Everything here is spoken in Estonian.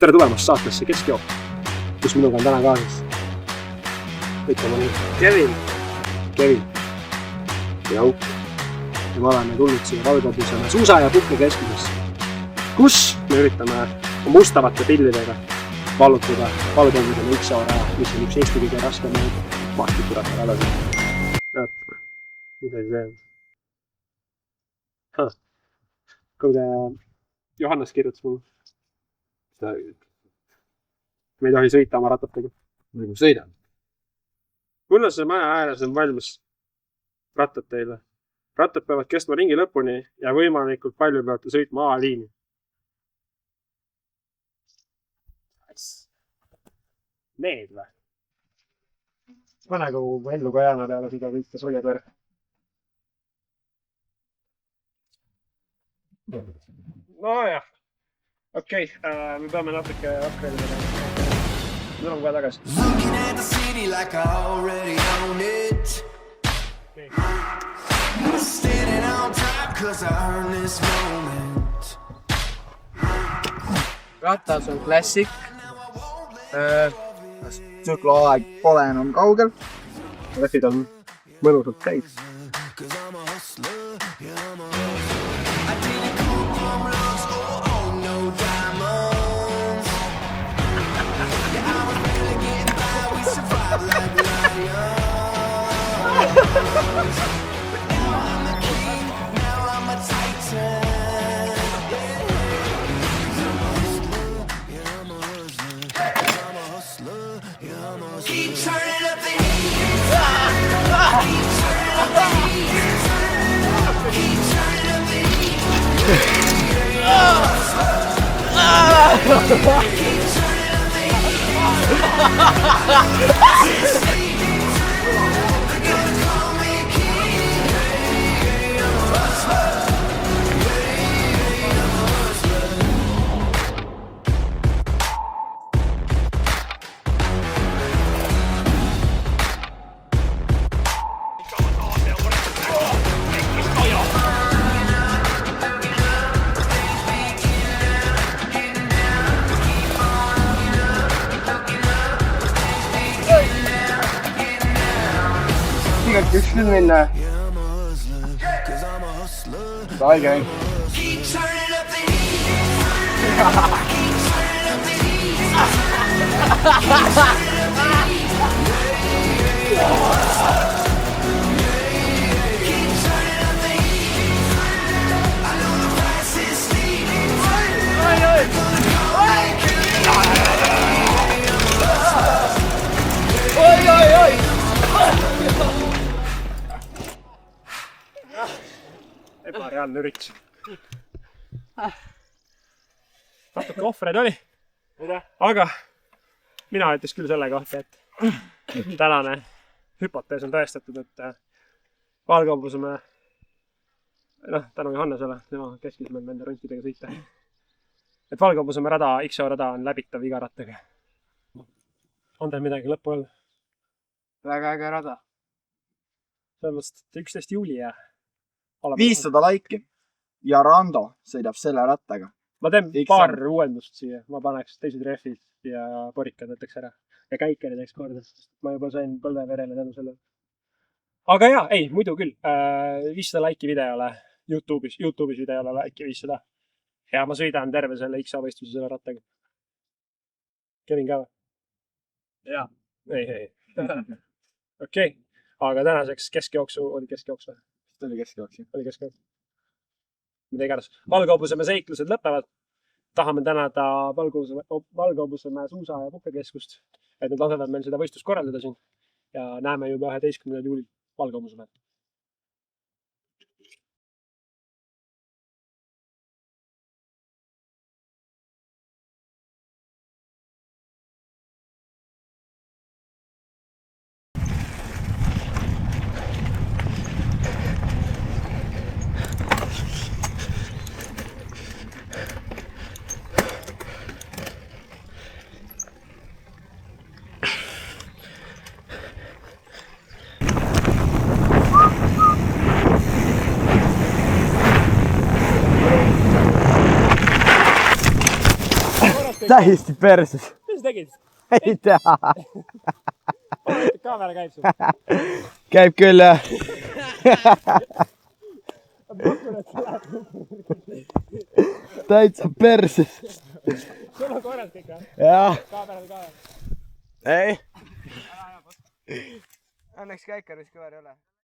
Tere tulemast saatesse Keskjook, kus minuga on täna kaasas. Ütleme nii, Kevin ja Auk. Ja me oleme tulnud siia Valgehobusele suusa- ja puhkekeskusesse, kus me üritame mustavate pillidega vallutada Valgehobusele X-raja, mis on üks Eesti kõige raskemaid maastikurattal ala. Mida siis veel? Kuulge, Johannes kirjutas mulle. Me ei tohi sõita oma ratatega. Nagu sõidan. Mulle see maja ääres on valmis rattad teile. Rattad peavad kestma ringi lõpuni ja võimalikult palju peavad sõitma A-liini. Need või? Mõnegu ellu ka jääna peale seda võitta soljad võrk. Nojah. Okei, me peame natuke upgrade'ida. Me tuleme kohe tagasi. Ratas on klassik. Tsükloaeg pole enam kaugel. Rehvid on mõnusalt täis. Tegelikult üks küll minna. Sai käin. Ebareaalne üritus. Natuke ohvreid oli. Aga mina ütleks küll selle kohta, et tänane hüpotees on tõestatud, et Valgehobuse, tänu Johannesele, tema keskis meil nende röntidega sõita. Et Valgehobuse rada, XO rada on läbitav iga rattaga. On teil midagi lõppu öelda? Väga äge rada. Sellest 11. juuli ja 500 laiki ja Rando sõidab selle rattaga. Ma teen paar uuendust siia. Ma paneks teised rehvid ja porikad võtaks ära. Ja käikeri teeks korda, sest ma juba sain põlveverele tänu selle. Aga jaa, ei, muidu küll. 500 laiki videole YouTube'is videole laiki 500. Ja ma sõidan terve selle XA võistluse selle rattaga. Kevin ka või? Jaa. Ei. Okei. Aga tänaseks keskjooksu oli keskjooksu. Oli keskjooksu. Oli keskjooksu. Midagi äras. Valgehobuse seiklused lõpevad. Tahame tänada Valgehobuse suusa- ja puhkekeskust, et nad lasevad meil seda võistlust korraldada siin. Ja näeme juba 11. juulil Valgehobuse. täiesti perses . mis sa tegid? ei tea . Kaamera käib sul. käib küll jah . täitsa perses . sul on korras kõik jah? jah . Kaamerad ka? ei . Õnneks käikarvis kõver ei ole .